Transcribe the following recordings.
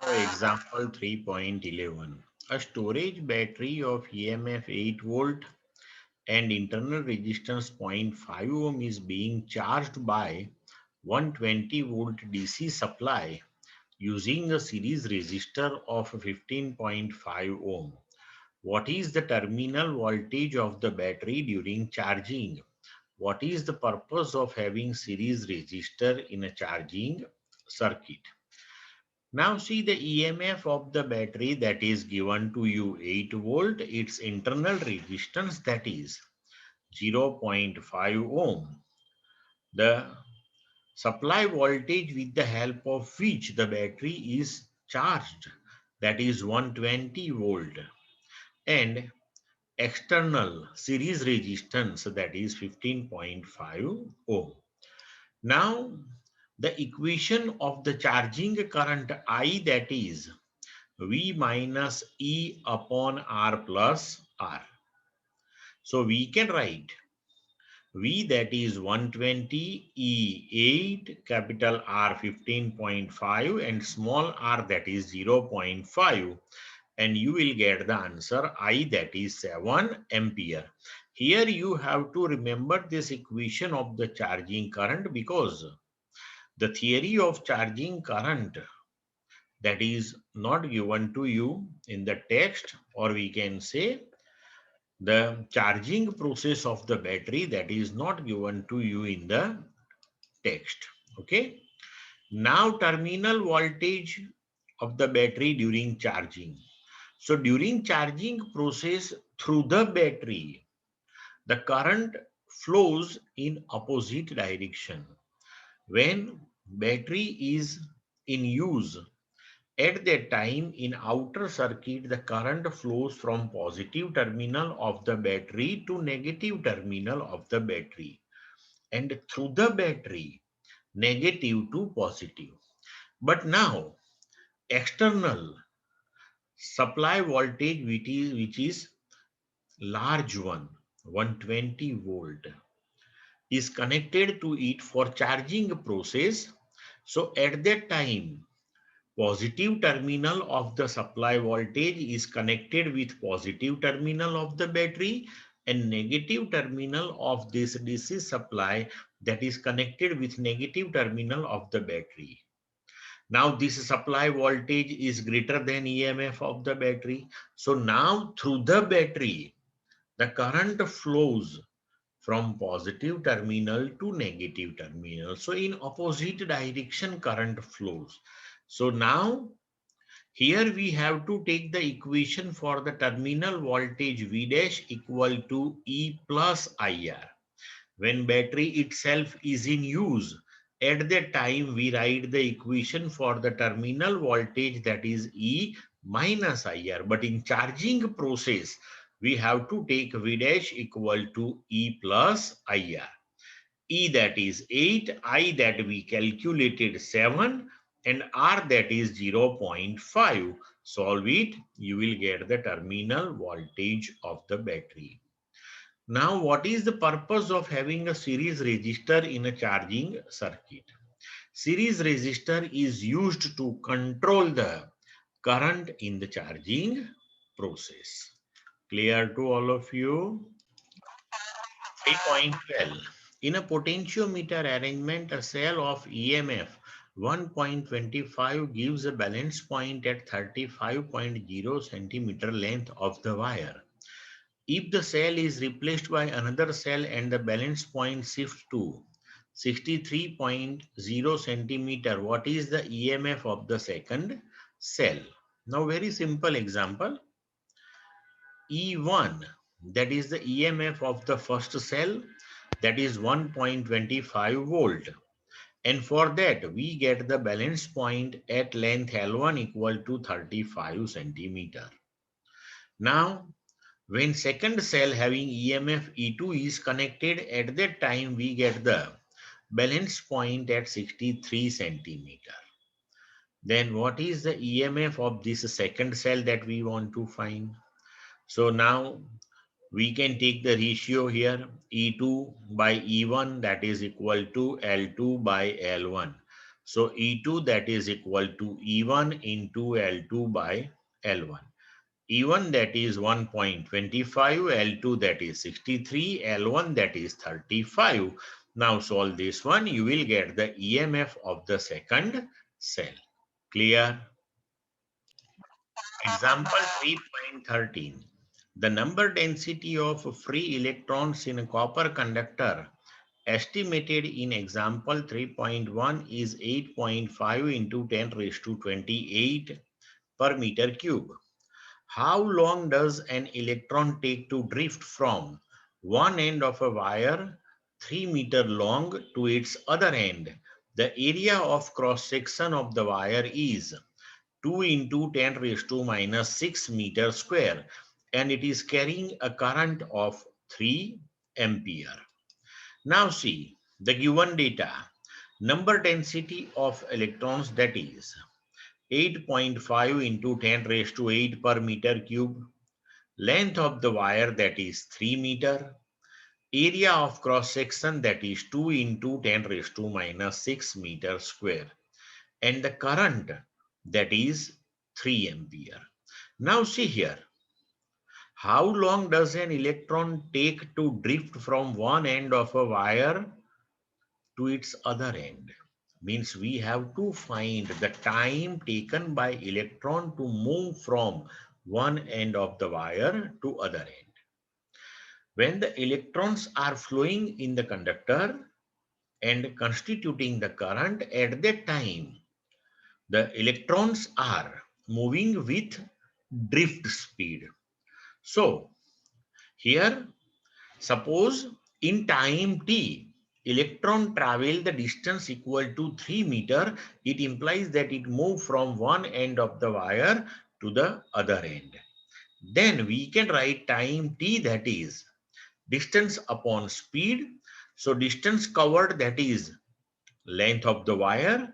Now example 3.11. A storage battery of EMF 8 volt and internal resistance zero point 0.5 ohm is being charged by 120 volt DC supply using a series resistor of 15.5 ohm. What is the terminal voltage of the battery during charging? What is the purpose of having series resistor in a charging circuit? Now see the EMF of the battery that is given to you 8 volt, its internal resistance that is 0.5 ohm. The supply voltage with the help of which the battery is charged that is 120 volt, and external series resistance that is 15.5 ohm. Now the equation of the charging current I that is V minus E upon R plus R. So we can write V that is 120, E 8, capital R 15.5 and small r that is 0.5, and you will get the answer I that is 7 ampere. Here you have to remember this equation of the charging current because the theory of charging current that is not given to you in the text, or we can say the charging process of the battery that is not given to you in the text. Okay. Now terminal voltage of the battery during charging. So during charging process through the battery, the current flows in opposite direction. When battery is in use, at that time, in outer circuit, the current flows from positive terminal of the battery to negative terminal of the battery, and through the battery, negative to positive. But now, external supply voltage, which is large one, 120 volt, is connected to it for charging process. So at that time, positive terminal of the supply voltage is connected with positive terminal of the battery, and negative terminal of this DC supply that is connected with negative terminal of the battery. Now this supply voltage is greater than EMF of the battery. So now through the battery, the current flows from positive terminal to negative terminal. So in opposite direction current flows. So now here we have to take the equation for the terminal voltage V dash equal to E plus IR. When battery itself is in use, at that time we write the equation for the terminal voltage that is E minus IR. But in charging process, we have to take V dash equal to E plus IR. E that is 8, I that we calculated 7, and R that is 0.5. Solve it, you will get the terminal voltage of the battery. Now, what is the purpose of having a series resistor in a charging circuit? Series resistor is used to control the current in the charging process. Clear to all of you? 3.12. In a potentiometer arrangement, a cell of EMF 1.25 gives a balance point at 35.0 centimeter length of the wire. If the cell is replaced by another cell and the balance point shifts to 63.0 centimeter, what is the EMF of the second cell? Now, very simple example. E1, that is the EMF of the first cell, that is 1.25 volt. And for that, we get the balance point at length L1 equal to 35 centimeter. Now, when second cell having EMF E2 is connected, at that time we get the balance point at 63 centimeter. Then what is the EMF of this second cell that we want to find? So now we can take the ratio here, E2 by E1, that is equal to L2 by L1. So E2 that is equal to E1 into L2 by L1. E1 that is 1.25, L2 that is 63, L1 that is 35. Now solve this one, you will get the EMF of the second cell. Clear? Example 3.13. The number density of free electrons in a copper conductor estimated in example 3.1 is 8.5 into 10 raised to 28 per meter cube. How long does an electron take to drift from one end of a wire 3 meter long to its other end? The area of cross section of the wire is 2 into 10 raised to minus 6 meter square, and it is carrying a current of 3 ampere. Now see the given data. Number density of electrons, that is 8.5 into 10 raised to 8 per meter cube. Length of the wire, that is 3 meter. Area of cross section, that is 2 into 10 raised to minus 6 meter square. And the current, that is 3 ampere. Now see here. How long does an electron take to drift from one end of a wire to its other end? Means we have to find the time taken by electron to move from one end of the wire to other end. When the electrons are flowing in the conductor and constituting the current, at that time the electrons are moving with drift speed. So here, suppose in time t, electron travel the distance equal to 3 meter, it implies that it moved from one end of the wire to the other end. Then we can write time t, that is distance upon speed. So distance covered, that is length of the wire,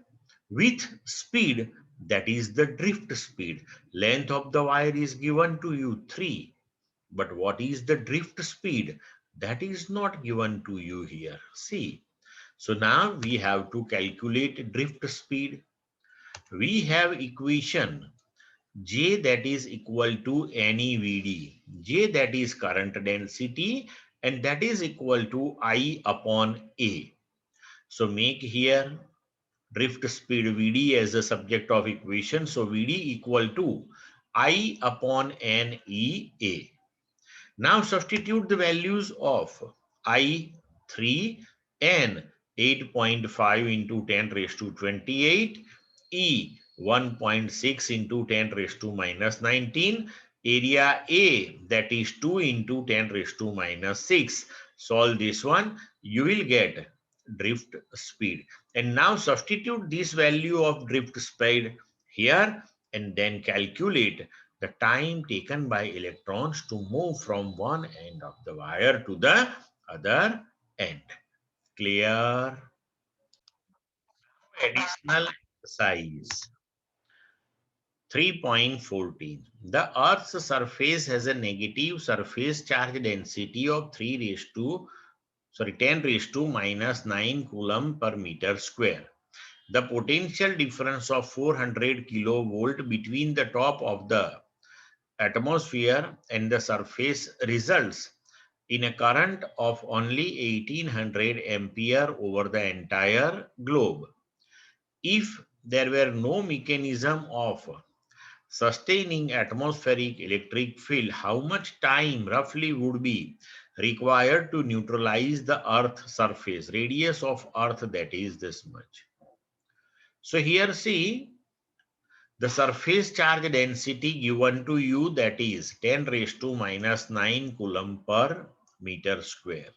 with speed, that is the drift speed. Length of the wire is given to you 3. But what is the drift speed? That is not given to you here. See. So now we have to calculate drift speed. We have equation J, that is equal to NEVD. J, that is current density, and that is equal to I upon A. So make here drift speed Vd as a subject of equation. So Vd equal to I upon NEA. Now substitute the values of I3 and 8.5 into 10 raised to 28, E 1.6 into 10 raised to minus 19, area A, that is 2 into 10 raised to minus 6. Solve this one, you will get drift speed. And now substitute this value of drift speed here and then calculate the time taken by electrons to move from one end of the wire to the other end. Clear? Additional exercise 3.14. The Earth's surface has a negative surface charge density of 10 raised to minus 9 coulomb per meter square. The potential difference of 400 kilovolt between the top of the atmosphere and the surface results in a current of only 1800 ampere over the entire globe. If there were no mechanism of sustaining atmospheric electric field, how much time roughly would be required to neutralize the Earth surface? Radius of Earth, that is this much. So here see, the surface charge density given to you, that is 10 raised to minus 9 coulomb per meter square.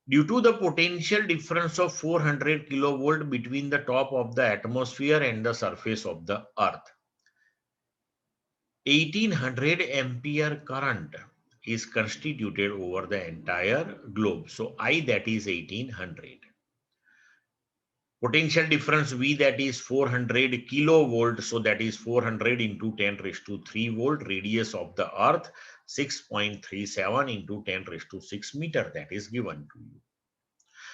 Due to the potential difference of 400 kilovolt between the top of the atmosphere and the surface of the Earth, 1800 ampere current is constituted over the entire globe. So I, that is 1800. Potential difference V, that is 400 kilovolt. So that is 400 into 10 raised to 3 volt. Radius of the Earth 6.37 into 10 raised to 6 meter. That is given to you.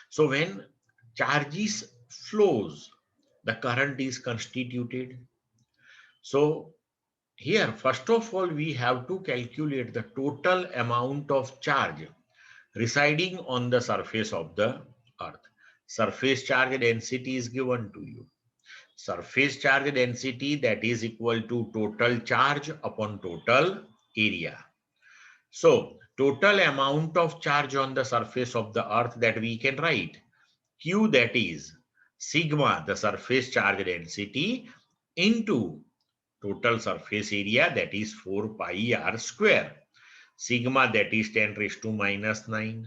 So when charges flows the current is constituted. So here, first of all, we have to calculate the total amount of charge residing on the surface of the earth. Surface charge density is given to you. Surface charge density, that is equal to total charge upon total area. So total amount of charge on the surface of the earth, that we can write Q, that is sigma, the surface charge density, into total surface area, that is 4 pi r square. Sigma, that is 10 raised to minus 9.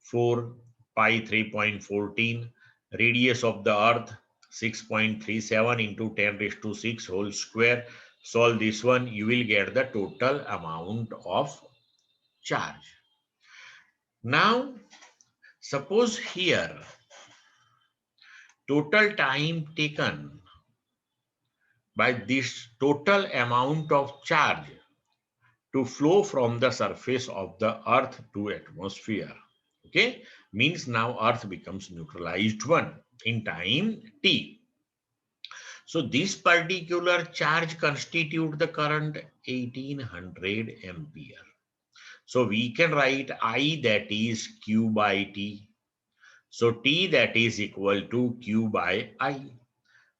4 pi 3.14. Radius of the earth 6.37 into 10 raised to 6 whole square. Solve this one, you will get the total amount of charge. Now, suppose here total time taken by this total amount of charge to flow from the surface of the earth to atmosphere. Okay, means now earth becomes neutralized one in time t. So this particular charge constitute the current 1800 ampere. So we can write I, that is Q by T. So T, that is equal to Q by I.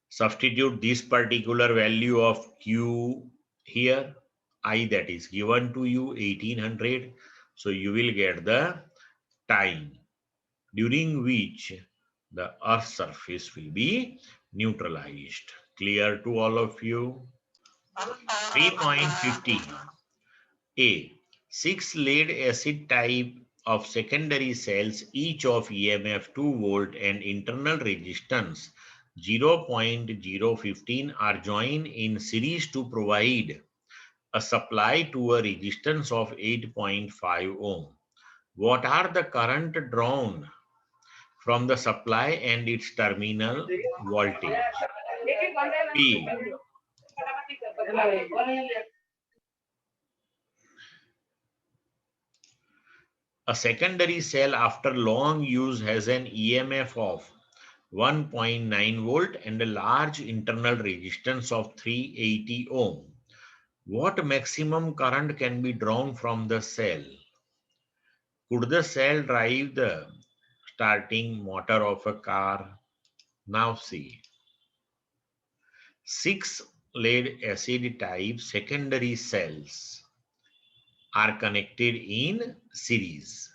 Substitute this particular value of Q here. I, that is given to you 1800. So you will get the time during which the earth's surface will be neutralized. Clear to all of you? 3.15. A. 6 lead acid type of secondary cells, each of EMF 2 volt and internal resistance 0.015 are joined in series to provide a supply to a resistance of 8.5 ohm. What are the current drawn from the supply and its terminal voltage? B. A secondary cell after long use has an EMF of 1.9 volt and a large internal resistance of 380 ohm. What maximum current can be drawn from the cell? Could the cell drive the starting motor of a car? Now see. 6 lead acid type secondary cells are connected in series,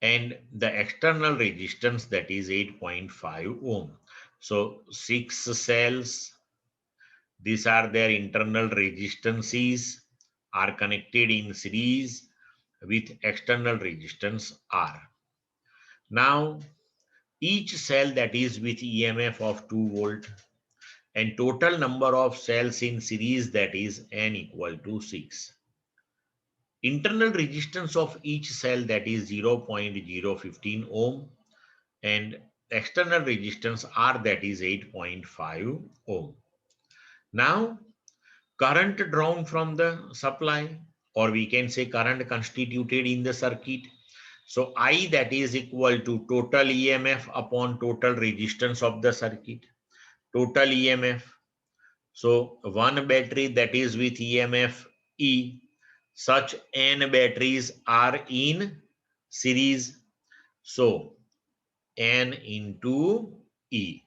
and the external resistance, that is 8.5 ohm. So 6 cells, these are their internal resistances, are connected in series with external resistance R. Now each cell, that is with EMF of 2 volt, and total number of cells in series, that is n equal to 6. Internal resistance of each cell, that is 0.015 ohm, and external resistance R, that is 8.5 ohm. Now current drawn from the supply, or we can say current constituted in the circuit. So I, that is equal to total EMF upon total resistance of the circuit. Total EMF. So one battery, that is with EMF E. Such n batteries are in series. So n into E.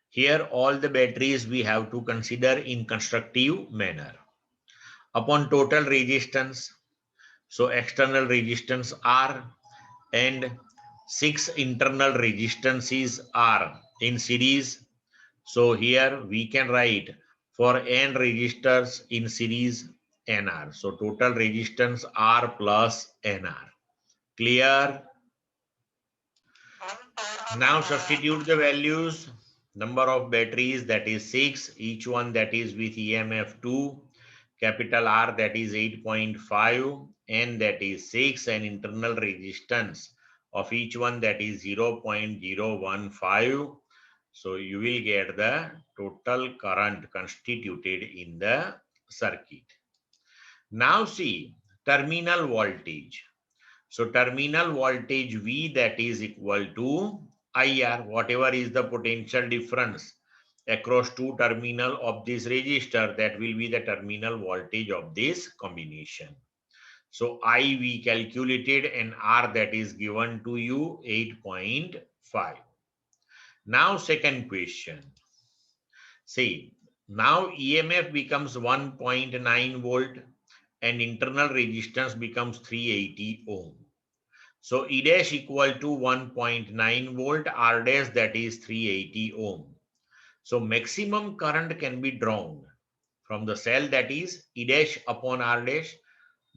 Here all the batteries we have to consider in constructive manner. Upon total resistance, so external resistance R and 6 internal resistances are in series. So here we can write for n resistors in series NR. So total resistance R plus NR. Clear? Now substitute the values. Number of batteries, that is 6. Each one, that is with EMF 2. Capital R, that is 8.5. N, that is 6. And internal resistance of each one, that is 0.015. So you will get the total current constituted in the circuit. Now see terminal voltage. So terminal voltage V, that is equal to IR, whatever is the potential difference across two terminal of this resistor. That will be the terminal voltage of this combination. So I we calculated and R that is given to you 8.5. Now second question. See, now EMF becomes 1.9 volt and internal resistance becomes 380 ohm. So E dash equal to 1.9 volt, R dash that is 380 ohm. So maximum current can be drawn from the cell, that is E dash upon R dash,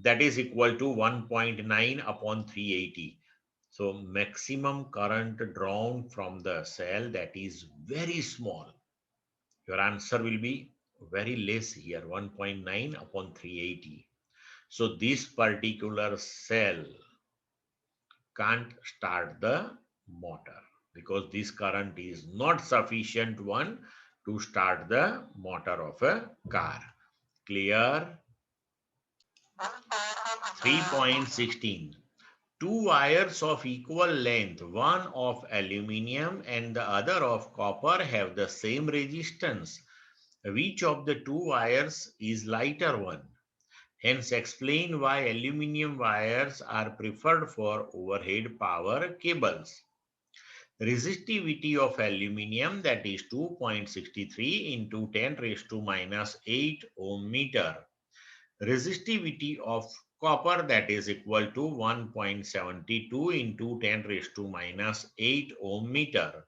that is equal to 1.9 upon 380. So maximum current drawn from the cell, that is very small. Your answer will be very less here, 1.9 upon 380. So this particular cell can't start the motor because this current is not sufficient one to start the motor of a car. Clear? 3.16. Two wires of equal length, one of aluminium and the other of copper, have the same resistance. Which of the two wires is lighter one? Hence explain why aluminium wires are preferred for overhead power cables. Resistivity of aluminium, that is 2.63 into 10 raised to minus 8 ohm meter. Resistivity of copper, that is equal to 1.72 into 10 raised to minus 8 ohm meter.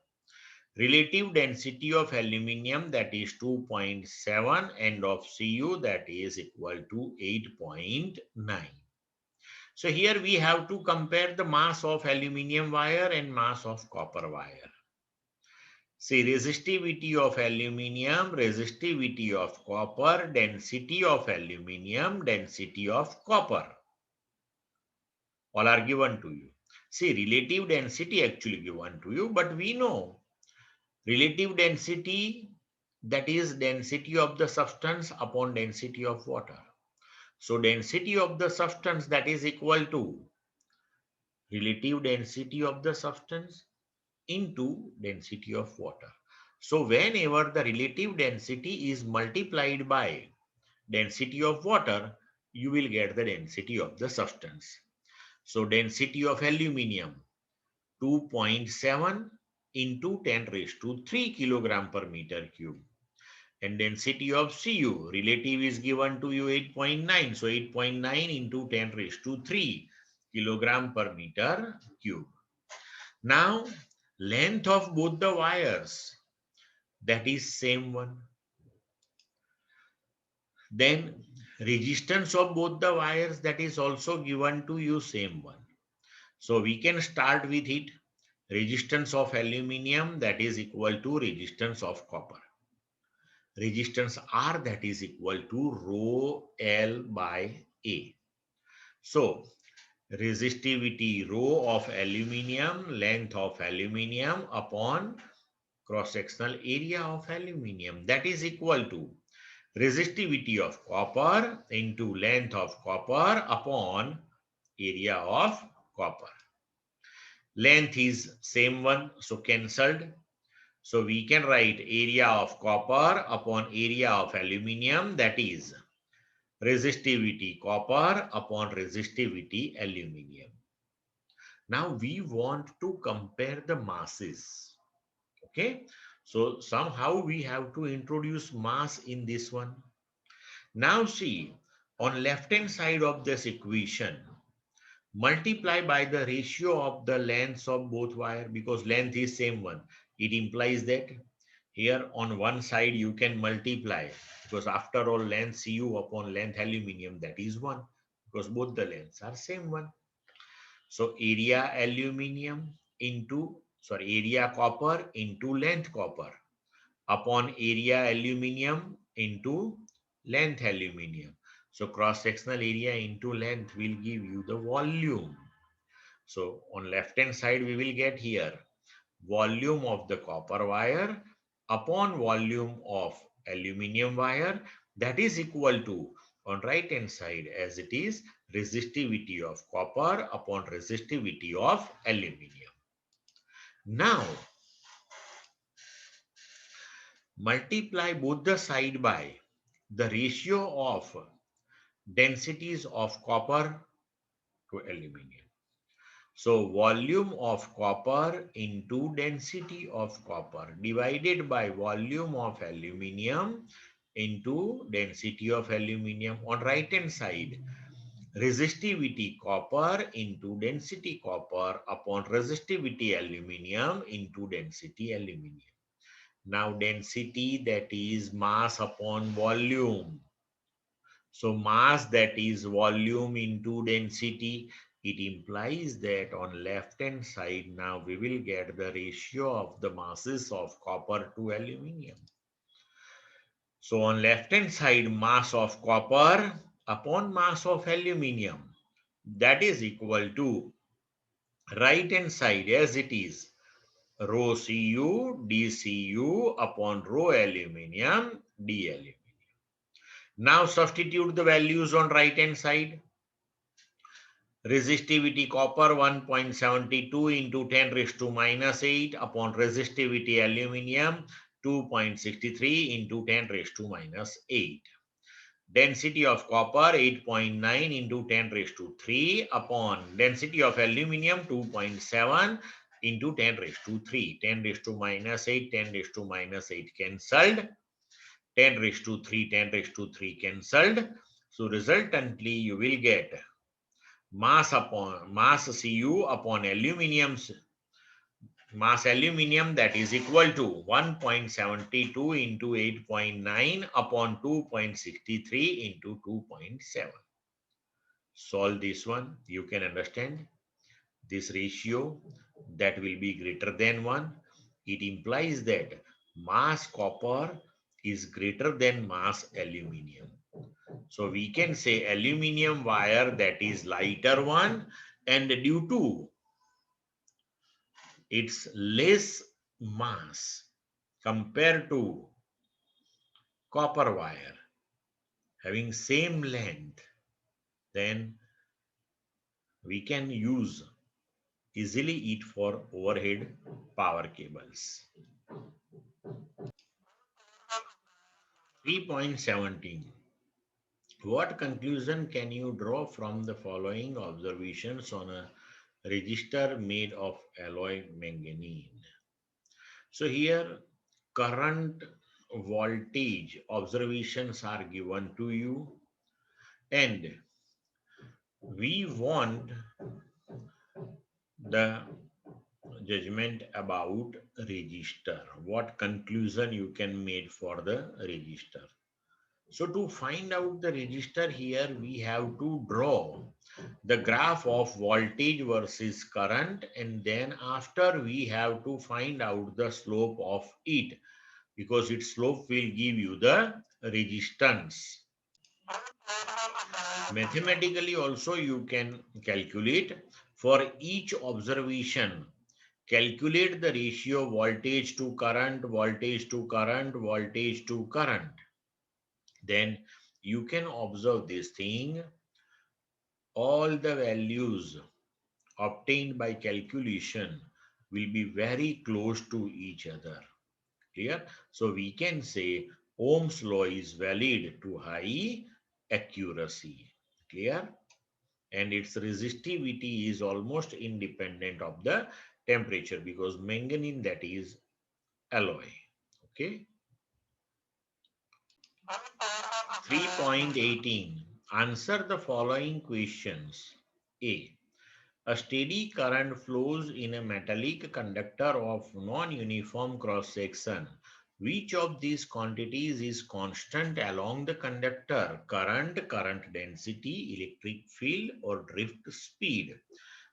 Relative density of aluminium, that is 2.7, and of Cu, that is equal to 8.9. So here we have to compare the mass of aluminium wire and mass of copper wire. See, resistivity of aluminium, resistivity of copper, density of aluminium, density of copper. All are given to you. See, relative density actually given to you, but we know relative density, that is density of the substance upon density of water. So density of the substance, that is equal to relative density of the substance into density of water. So whenever the relative density is multiplied by density of water, you will get the density of the substance. So density of aluminium, 2.7 into 10 raised to 3 kilogram per meter cube. And density of Cu, relative is given to you 8.9. So 8.9 into 10 raised to 3 kilogram per meter cube. Now, length of both the wires, that is same one. Then resistance of both the wires, that is also given to you same one. So we can start with it. Resistance of aluminium, that is equal to resistance of copper. Resistance R, that is equal to rho L by A. So resistivity rho of aluminium, length of aluminium upon cross-sectional area of aluminium, that is equal to resistivity of copper into length of copper upon area of copper. Length is same one, so cancelled. So we can write area of copper upon area of aluminium, that is resistivity copper upon resistivity aluminium. Now we want to compare the masses. Okay, so somehow we have to introduce mass in this one. Now see, on left hand side of this equation, multiply by the ratio of the lengths of both wire, because length is same one. It implies that here on one side you can multiply, because after all length Cu upon length aluminium, that is 1, because both the lengths are same one. So area aluminium into, area copper into length copper upon area aluminium into length aluminium. So cross-sectional area into length will give you the volume. So on left hand side we will get here volume of the copper wire upon volume of aluminium wire, that is equal to, on right hand side as it is, resistivity of copper upon resistivity of aluminium. Now multiply both the side by the ratio of densities of copper to aluminium. So volume of copper into density of copper divided by volume of aluminium into density of aluminium. On right hand side, resistivity copper into density copper upon resistivity aluminium into density aluminium. Now density, that is mass upon volume. So mass, that is volume into density. It implies that on left hand side now we will get the ratio of the masses of copper to aluminium. So on left hand side, mass of copper upon mass of aluminium, that is equal to right hand side as it is rho Cu dCu upon rho aluminium d aluminium. Now substitute the values on right hand side. Resistivity copper 1.72 into 10 raised to minus 8 upon resistivity aluminium 2.63 into 10 raised to minus 8. Density of copper 8.9 into 10 raised to 3 upon density of aluminium 2.7 into 10 raised to 3. 10 raised to minus 8, 10 raised to minus 8 cancelled. 10 raised to 3, 10 raised to 3 cancelled. So resultantly you will get mass upon mass Cu upon aluminium's mass aluminium, that is equal to 1.72 into 8.9 upon 2.63 into 2.7. Solve this one. You can understand this ratio that will be greater than 1. It implies that mass copper is greater than mass aluminium. So we can say aluminium wire, that is lighter one, and due to its less mass compared to copper wire having same length, then we can use easily it for overhead power cables. 3.17. What conclusion can you draw from the following observations on a resistor made of alloy manganese? So here current, voltage observations are given to you, and we want the judgment about resistor. What conclusion you can make for the resistor? So to find out the resistor, here we have to draw the graph of voltage versus current, and then after we have to find out the slope of it, because its slope will give you the resistance. Mathematically also you can calculate for each observation. Calculate the ratio voltage to current, voltage to current, voltage to current. Then you can observe this thing. All the values obtained by calculation will be very close to each other. Clear? So we can say Ohm's law is valid to high accuracy. Clear? And its resistivity is almost independent of the temperature, because manganese, that is alloy. Okay. 3.18. Answer the following questions. A. A steady current flows in a metallic conductor of non-uniform cross-section. Which of these quantities is constant along the conductor? Current, current density, electric field, or drift speed?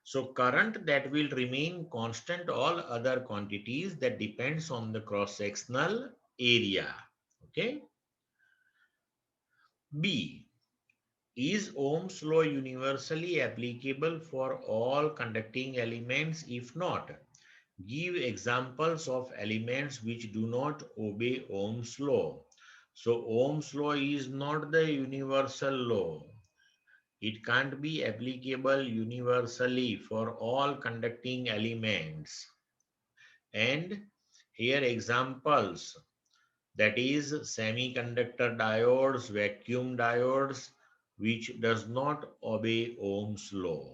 So current, that will remain constant. All other quantities, that depends on the cross-sectional area. Okay. B. Is Ohm's law universally applicable for all conducting elements? If not, give examples of elements which do not obey Ohm's law. So Ohm's law is not the universal law. It can't be applicable universally for all conducting elements. And here examples that is semiconductor diodes, vacuum diodes, which does not obey Ohm's law.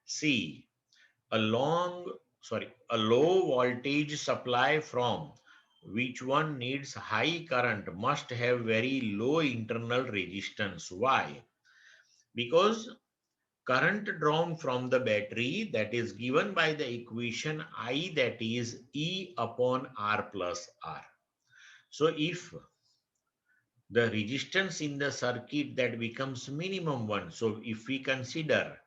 C. A low voltage supply from which one needs high current must have very low internal resistance. Why? Because current drawn from the battery, that is given by the equation I, that is E upon R plus R. So if the resistance in the circuit, that becomes minimum one. So if we consider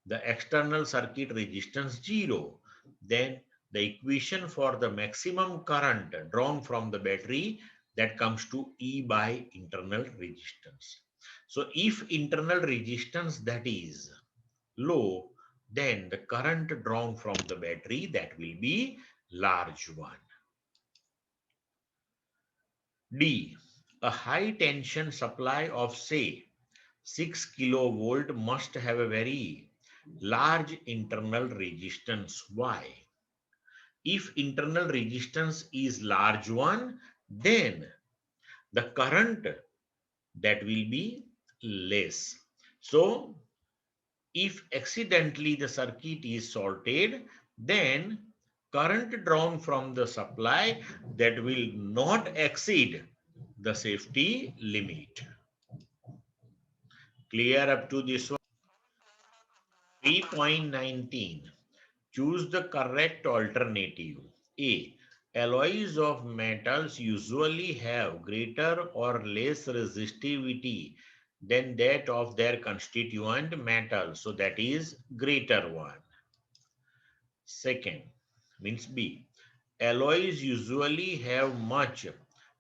the external circuit resistance 0, then the equation for the maximum current drawn from the battery, that comes to E by internal resistance. So if internal resistance that is low, then the current drawn from the battery, that will be large one. D. A high tension supply of say 6 kilovolt must have a very large internal resistance. Why? If internal resistance is large one, then the current, that will be less. So if accidentally the circuit is shorted, then current drawn from the supply, that will not exceed the safety limit. Clear up to this one? 3.19. Choose the correct alternative. A. Alloys of metals usually have greater or less resistivity than that of their constituent metal. So that is greater one. Second, means B. Alloys usually have much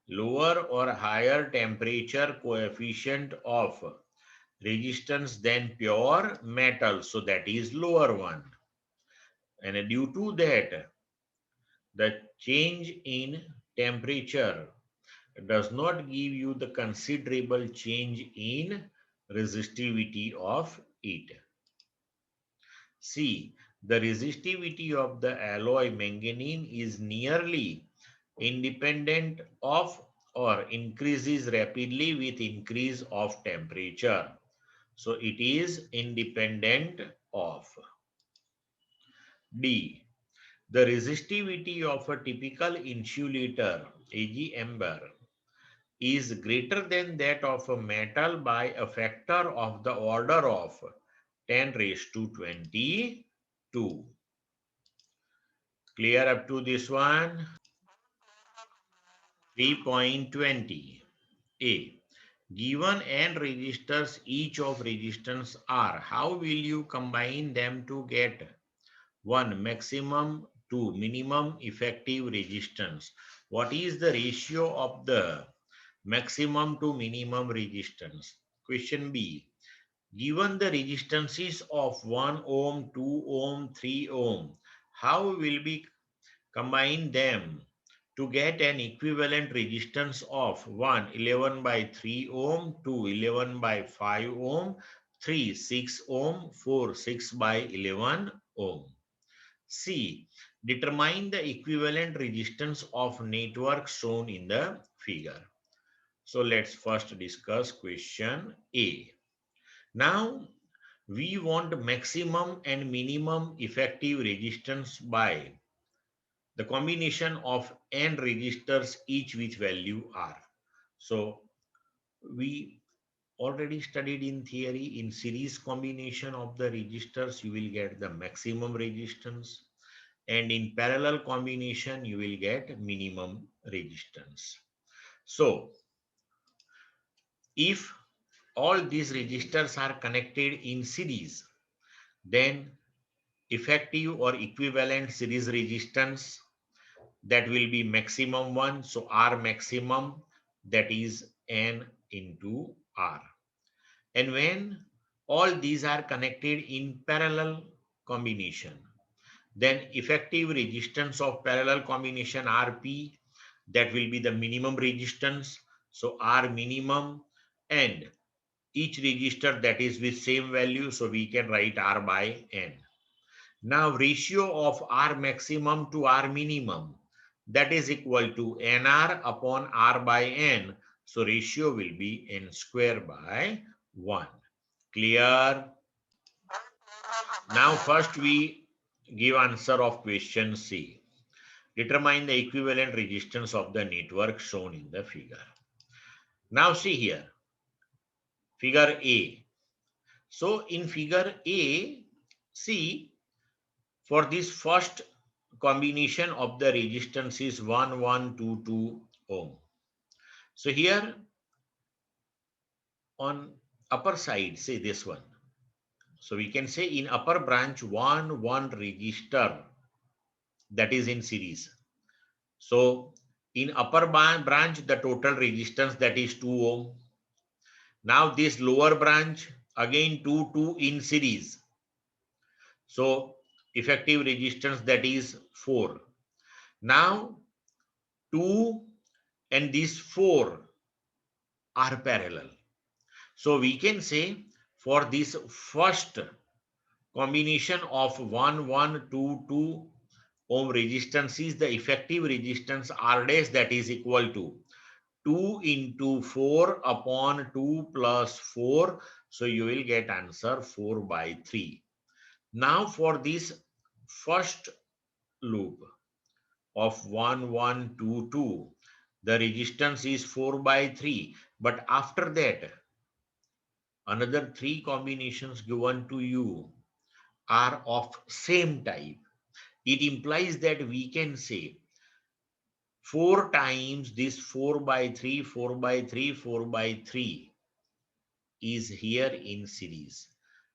lower or higher temperature coefficient of resistance than pure metal. So that is lower one. And due to that, the change in temperature does not give you the considerable change in resistivity of it. C. The resistivity of the alloy manganese is nearly independent of or increases rapidly with increase of temperature. So it is independent of. D. The resistivity of a typical insulator, e.g. amber, is greater than that of a metal by a factor of the order of 10 raised to 22. Clear up to this one? 3.20. A. Given n resistors, each of resistance R, how will you combine them to get 1. Maximum, 2. Minimum effective resistance? What is the ratio of the maximum to minimum resistance? Question B. Given the resistances of 1 ohm, 2 ohm, 3 ohm, how will we combine them to get an equivalent resistance of 1. 11 by 3 ohm, 2. 11 by 5 ohm, 3. 6 ohm, 4. 6 by 11 ohm? C. Determine the equivalent resistance of network shown in the figure. So let's first discuss question A. Now we want maximum and minimum effective resistance by the combination of n resistors, each with value R. So we already studied in theory, in series combination of the resistors you will get the maximum resistance, and in parallel combination you will get minimum resistance. So if all these resistors are connected in series, then effective or equivalent series resistance, that will be maximum one. So R maximum, that is N into R. And when all these are connected in parallel combination, then effective resistance of parallel combination Rp, that will be the minimum resistance. So R minimum, and each resistor that is with same value, so we can write R by N. Now ratio of R maximum to R minimum, that is equal to nr upon r by n. So ratio will be n square by 1. Clear? Now first we give answer of question C. Determine the equivalent resistance of the network shown in the figure. Now see here, figure A. So in figure A, see, for this first combination of the resistance is 1122 ohm. So here on upper side, say this one. So we can say in upper branch 1 resistor that is in series. So in upper branch the total resistance that is 2 ohm. Now this lower branch again 2 in series. So effective resistance that is 4. Now 2 and these 4 are parallel. So we can say for this first combination of 1122 ohm resistance is the effective resistance R dash, that is equal to 2 into 4 upon 2 plus 4. So you will get answer 4 by 3. Now for this first loop of 1122, the resistance is 4 by 3. But after that, another 3 combinations given to you are of same type. It implies that we can say 4 times this 4 by 3, 4 by 3, 4 by 3 is here in series.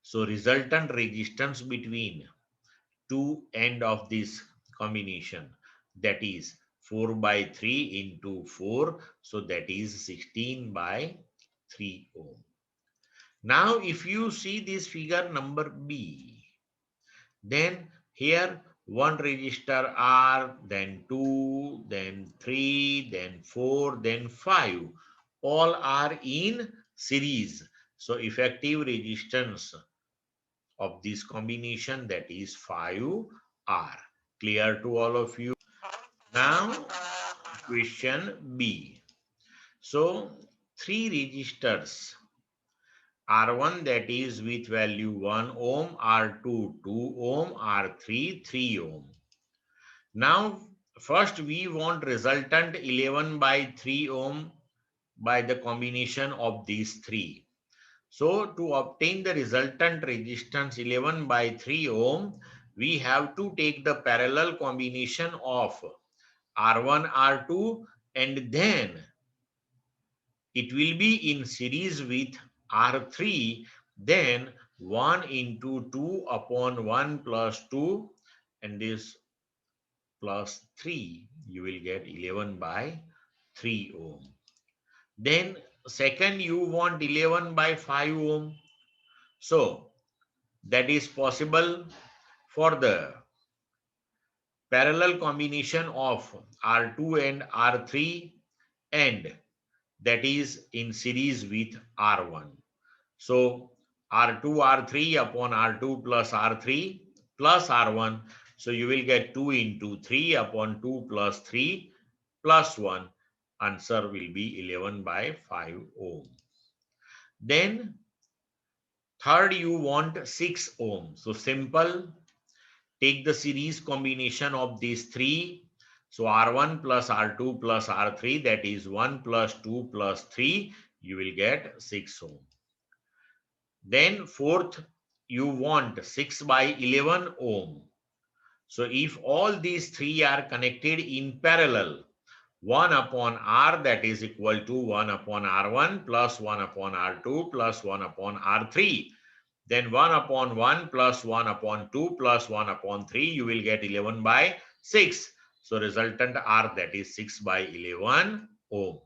So resultant resistance between two end of this combination, that is 4 by 3 into 4. So that is 16 by 3 ohm. Now if you see this figure number B, then here one resistor R, then 2, then 3, then 4, then 5. All are in series. So effective resistance of this combination, that is 5R. Clear to all of you? Now question B. So three resistors, R1 that is with value 1 ohm, R2 2 ohm, R3 3 ohm. Now first we want resultant 11 by 3 ohm by the combination of these three. So to obtain the resultant resistance 11 by 3 ohm, we have to take the parallel combination of R1, R2, and then it will be in series with R3, then 1 into 2 upon 1 plus 2, and this plus 3, you will get 11 by 3 ohm. Then second you want 11 by 5 ohm. So that is possible for the parallel combination of R2 and R3, and that is in series with R1. So R2 R3 upon R2 plus R3 plus R1. So you will get 2 into 3 upon 2 plus 3 plus 1. Answer will be 11 by 5 ohm. Then third you want 6 ohm. So simple. Take the series combination of these three. So R1 plus R2 plus R3, that is 1 plus 2 plus 3, you will get 6 ohm. Then fourth, you want 6 by 11 ohm. So if all these three are connected in parallel, 1 upon R, that is equal to 1 upon R1 plus 1 upon R2 plus 1 upon R3. Then 1 upon 1 plus 1 upon 2 plus 1 upon 3, you will get 11 by 6. So resultant R, that is 6 by 11 ohm.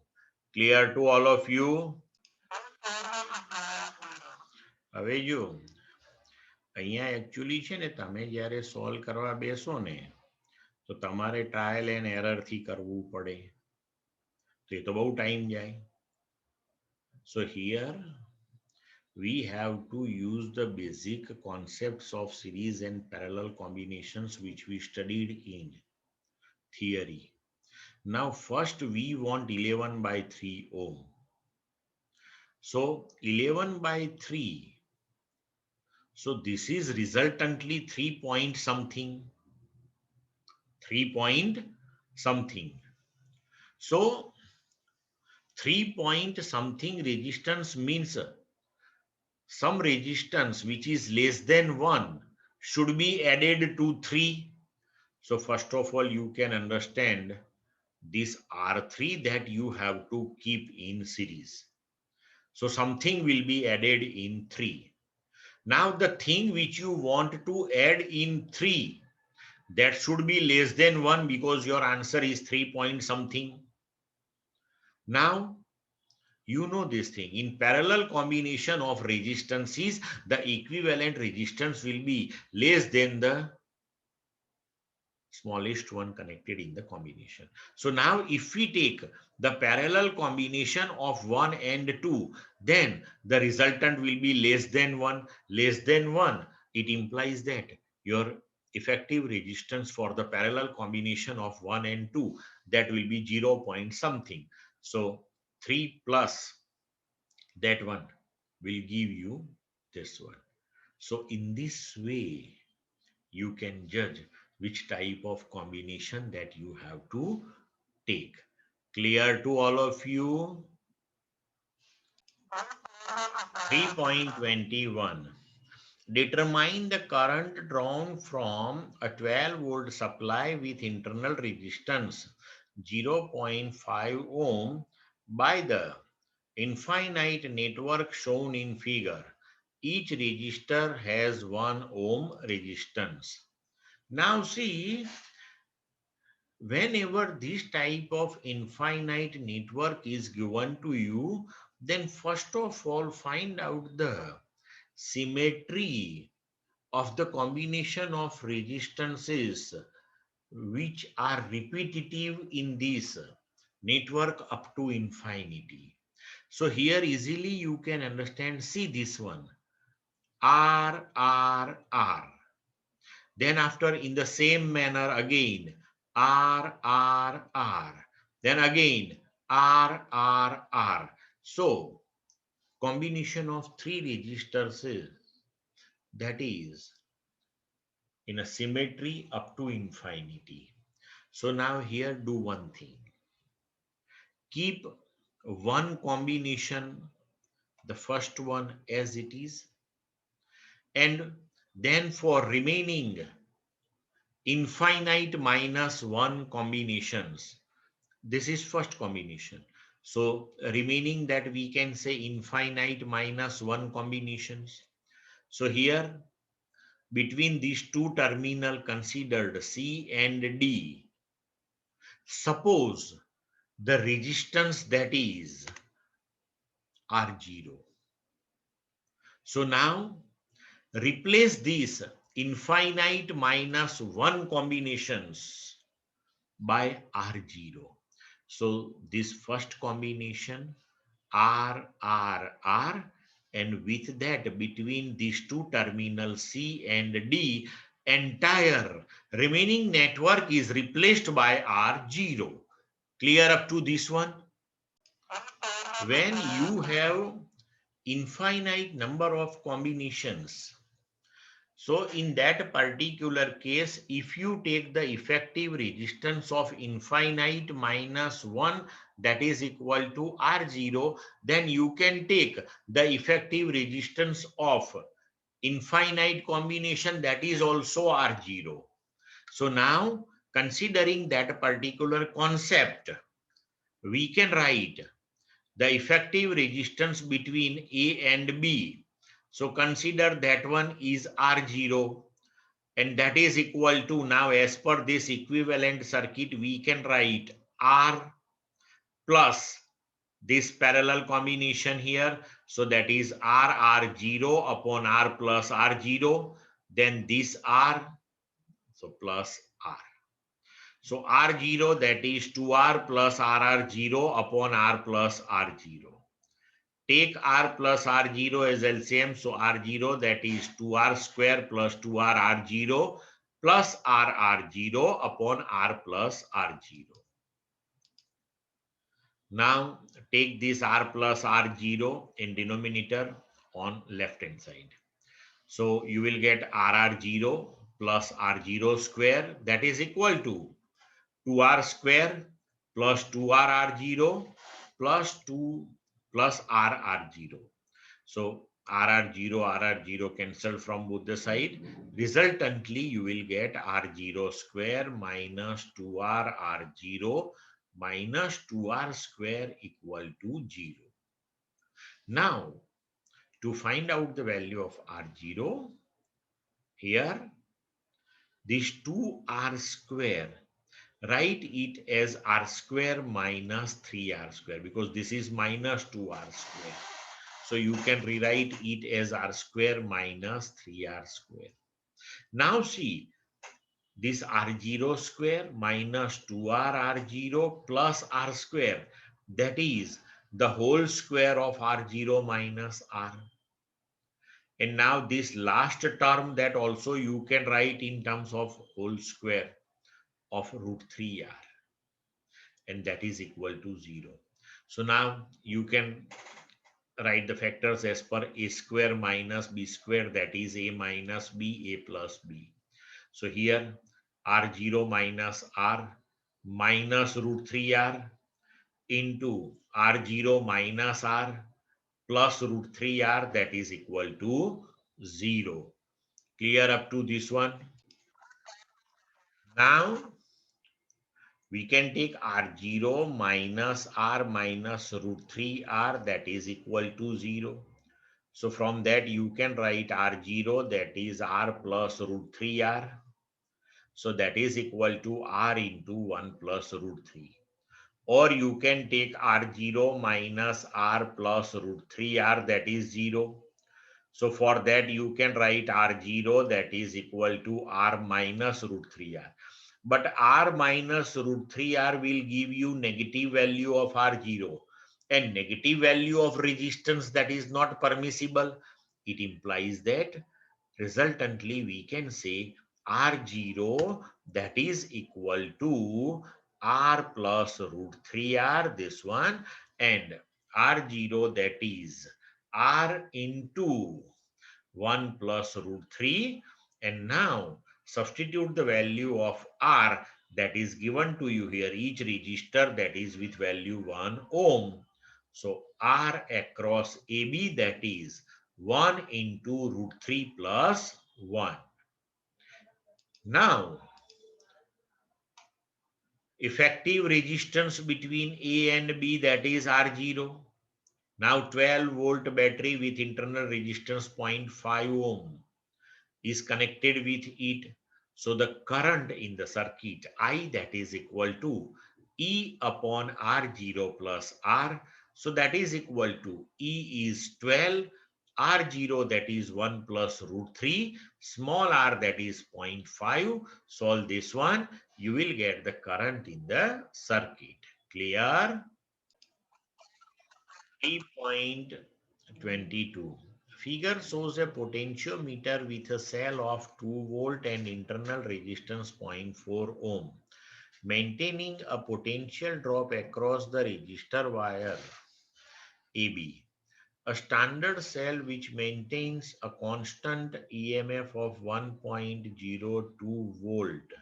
Clear to all of you? હવે જો અહીંયા actually છે ને તમે જ્યારે solve કરવા બેસો ને તો તમારે ટ્રાયલ એન્ડ એરર થી કરવું પડે, તો એ તો બહુ ટાઈમ જાય. So here we have to use the basic concepts of series and parallel combinations which we studied in theory. Now first we want 11 by 3 ohm. So 11 by 3. So this is resultantly 3 point something. 3 point something. So 3 point something resistance means some resistance which is less than 1 should be added to 3. So first of all, you can understand this R3 that you have to keep in series. So something will be added in 3. Now the thing which you want to add in 3, that should be less than 1 because your answer is 3 point something. Now you know this thing. In parallel combination of resistances, the equivalent resistance will be less than the smallest one connected in the combination. So now if we take the parallel combination of 1 and 2, then the resultant will be less than 1. Less than 1, it implies that your effective resistance for the parallel combination of 1 and 2, that will be 0 point something. So 3 plus that one will give you this one. So in this way, you can judge which type of combination that you have to take. Clear to all of you? 3.21. Determine the current drawn from a 12 volt supply with internal resistance 0.5 ohm by the infinite network shown in figure. Each resistor has 1 ohm resistance. Now see, whenever this type of infinite network is given to you, then first of all find out the symmetry of the combination of resistances which are repetitive in this network up to infinity. So here easily you can understand, see this one, R, R, R. Then after in the same manner again, R, R, R. Then again, R, R, R. So combination of three registers is, that is in a symmetry up to infinity. So now here do one thing. Keep one combination, the first one as it is, and then for remaining infinite minus 1 combinations. This is first combination. So remaining that we can say infinite minus 1 combinations. So here between these two terminal considered C and D, suppose the resistance that is R0. So now replace these infinite minus 1 combinations by R0. So this first combination R, R, R, and with that between these two terminals C and D, entire remaining network is replaced by R0. Clear up to this one? When you have infinite number of combinations, so in that particular case, if you take the effective resistance of infinite minus 1, that is equal to R0, then you can take the effective resistance of infinite combination, that is also R0. So now considering that particular concept, we can write the effective resistance between A and B. So consider that one is R0. And that is equal to, now as per this equivalent circuit, we can write R plus this parallel combination here. So that is R0 upon R plus R0. Then this R, so plus R. So R0, that is 2R plus RR0 upon R plus R0. Take R plus R0 as LCM. So R0, that is 2R square plus 2R R0 plus RR0 upon R plus R0. Now take this R plus R0 in denominator on left hand side. So you will get RR0 plus R0 square, that is equal to 2R square plus 2RR0 plus 2 plus RR0. So RR0 cancel from both the side. Resultantly, you will get R0 square minus 2RR0 minus 2R square equal to 0. Now, to find out the value of R0, here this 2R square, write it as R square minus 3R square, because this is minus 2R square. So you can rewrite it as R square minus 3R square. Now see, this R0 square minus 2R R0 plus R square, that is the whole square of R0 minus R. And now this last term, that also you can write in terms of whole square of root 3R, and that is equal to 0. So now you can write the factors as per a square minus b square, that is a minus b, a plus b. So here R0 minus R minus root 3R into R0 minus R plus root 3R, that is equal to 0. Clear up to this one? Now we can take R0 minus R minus root 3R, that is equal to 0. So from that you can write R0, that is R plus root 3R. So that is equal to R into 1 plus root 3. Or you can take R0 minus R plus root 3R, that is 0. So for that you can write R0, that is equal to R minus root 3R. But R minus root 3R will give you negative value of R0. And negative value of resistance, that is not permissible. It implies that resultantly we can say R0, that is equal to R plus root 3R, this one, and R0, that is R into 1 plus root 3. And now substitute the value of R that is given to you here, each resistor, that is with value 1 ohm. So R across AB, that is 1 into root 3 plus 1. Now effective resistance between A and B, that is R0. Now 12 volt battery with internal resistance 0.5 ohm is connected with it. So the current in the circuit I, that is equal to E upon R0 plus R. So that is equal to E is 12, R0, that is 1 plus root 3, small r, that is 0.5. Solve this one, you will get the current in the circuit. Clear? 3.22. Figure shows a potentiometer with a cell of 2 volt and internal resistance 0.4 ohm, maintaining a potential drop across the resistor wire AB. A standard cell which maintains a constant EMF of 1.02 volt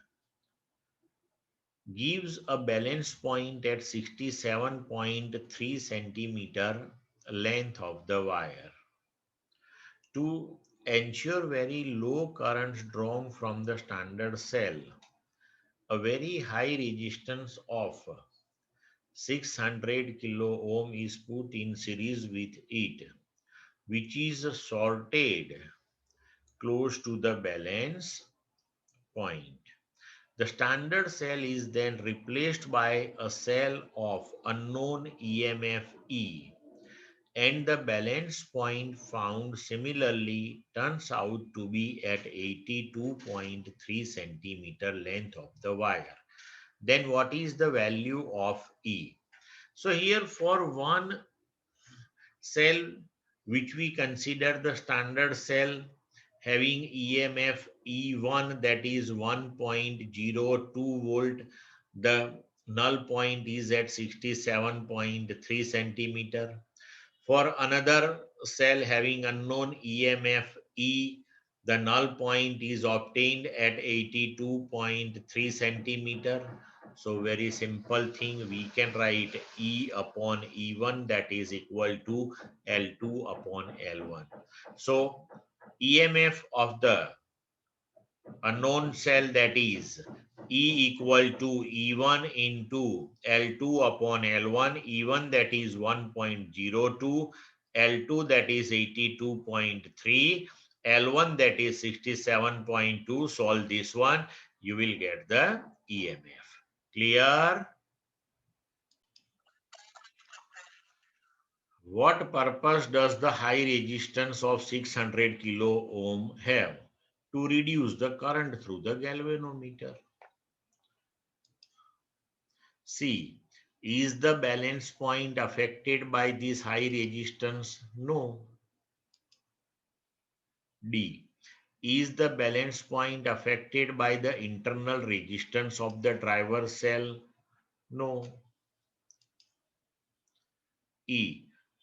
gives a balance point at 67.3 centimeter length of the wire. To ensure very low currents drawn from the standard cell, a very high resistance of 600 kilo ohm is put in series with it, which is sorted close to the balance point. The standard cell is then replaced by a cell of unknown EMF E, and the balance point found similarly turns out to be at 82.3 centimeter length of the wire. Then what is the value of E? So here for one cell which we consider the standard cell having EMF E1, that is 1.02 volt, the null point is at 67.3 centimeter. For another cell having unknown EMF E, the null point is obtained at 82.3 centimeter. So very simple thing, we can write E upon E1, that is equal to L2 upon L1. So EMF of the unknown cell, that is E equal to E1 into L2 upon L1, E1 that is 1.02, L2 that is 82.3, L1 that is 67.2. Solve this one, you will get the EMF. Clear? What purpose does the high resistance of 600 kilo ohm have? To reduce the current through the galvanometer. C. Is the balance point affected by this high resistance? No. D. Is the balance point affected by the internal resistance of the driver cell? No. E.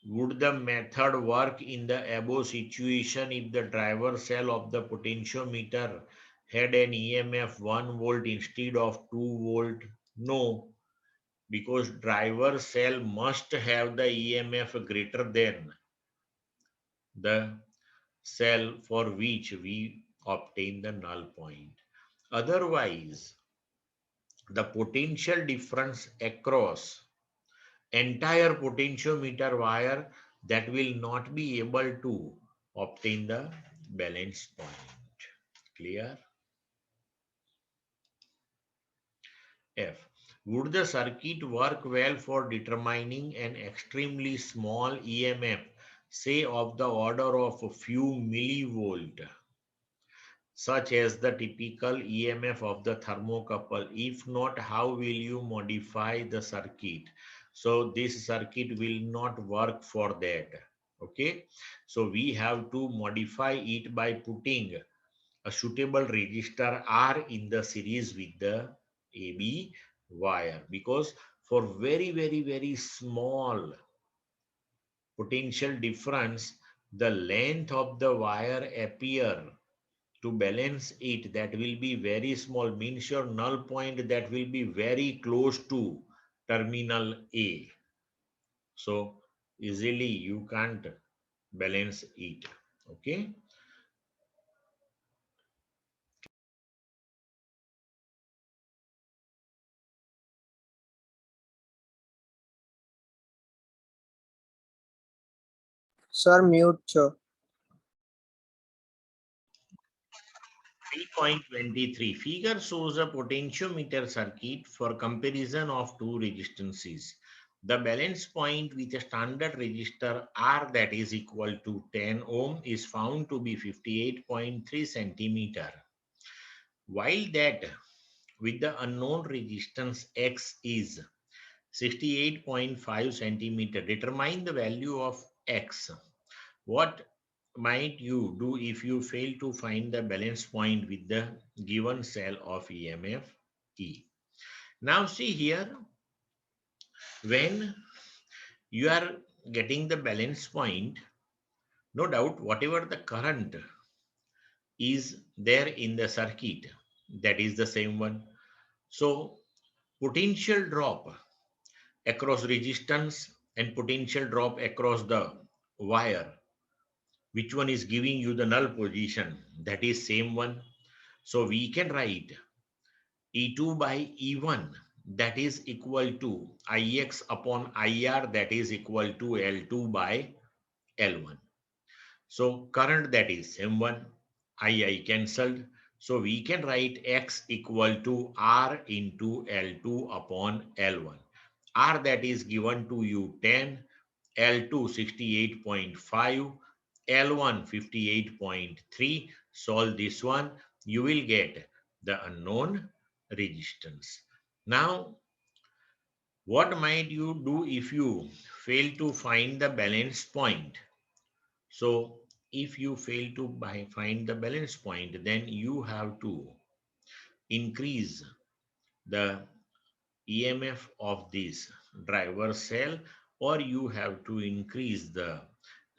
Would the method work in the above situation if the driver cell of the potentiometer had an EMF 1 volt instead of 2 volt? No, because driver cell must have the EMF greater than the cell for which we obtain the null point. Otherwise, the potential difference across entire potentiometer wire, that will not be able to obtain the balance point. Clear? F. Would the circuit work well for determining an extremely small EMF, say of the order of a few millivolt, such as the typical EMF of the thermocouple? If not, how will you modify the circuit? So this circuit will not work for that. Okay. So we have to modify it by putting a suitable resistor R in the series with the AB wire, because for very small potential difference, the length of the wire appear to balance it, that will be very small, means your null point that will be very close to terminal A. So easily you can't balance it. Okay. Sir, mute, sir. 3.23 figure shows a potentiometer circuit for comparison of two resistances. The balance point with a standard resistor R, that is equal to 10 ohm, is found to be 58.3 centimeter, while that with the unknown resistance X is 68.5 centimeter. Determine the value of X. What might you do if you fail to find the balance point with the given cell of EMF E? Now see here, when you are getting the balance point, no doubt whatever the current is there in the circuit, that is the same one. So potential drop across resistance and potential drop across the wire, which one is giving you the null position, that is same one. So we can write E2 by E1, that is equal to Ix upon IR, that is equal to L2 by L1. So current, that is same one, II cancelled. So we can write X equal to R into L2 upon L1. R that is given to you 10, L2 68.5, L1 58.3. Solve this one, you will get the unknown resistance. Now, what might you do if you fail to find the balance point? So, if you fail to find the balance point, then you have to increase the EMF of this driver cell, or you have to increase the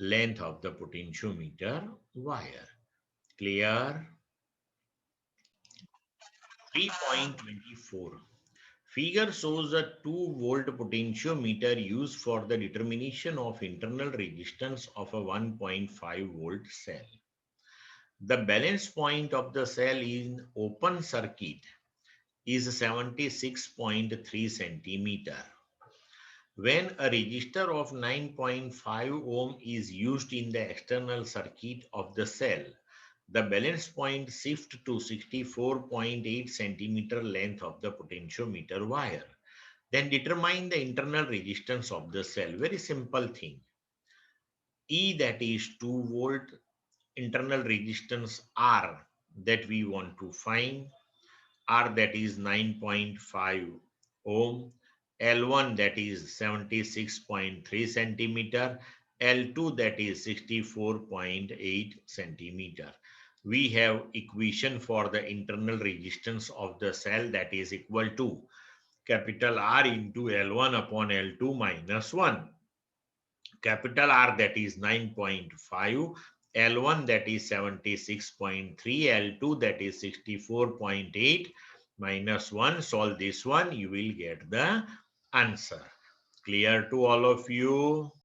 length of the potentiometer wire. Clear? 3.24. Figure shows a 2-volt potentiometer used for the determination of internal resistance of a 1.5-volt cell. The balance point of the cell in open circuit is 76.3 centimeter. When a resistor of 9.5 ohm is used in the external circuit of the cell, the balance point shifts to 64.8 centimeter length of the potentiometer wire. Then determine the internal resistance of the cell. Very simple thing. E, that is 2 volt, internal resistance R, that we want to find. R, that is 9.5 ohm. L1, that is 76.3 centimeter. L2, that is 64.8 centimeter. We have equation for the internal resistance of the cell, that is equal to capital R into L1 upon L2 minus 1. Capital R, that is 9.5, L1, that is 76.3, L2, that is 64.8, minus 1. Solve this one, you will get the answer. Clear to all of you?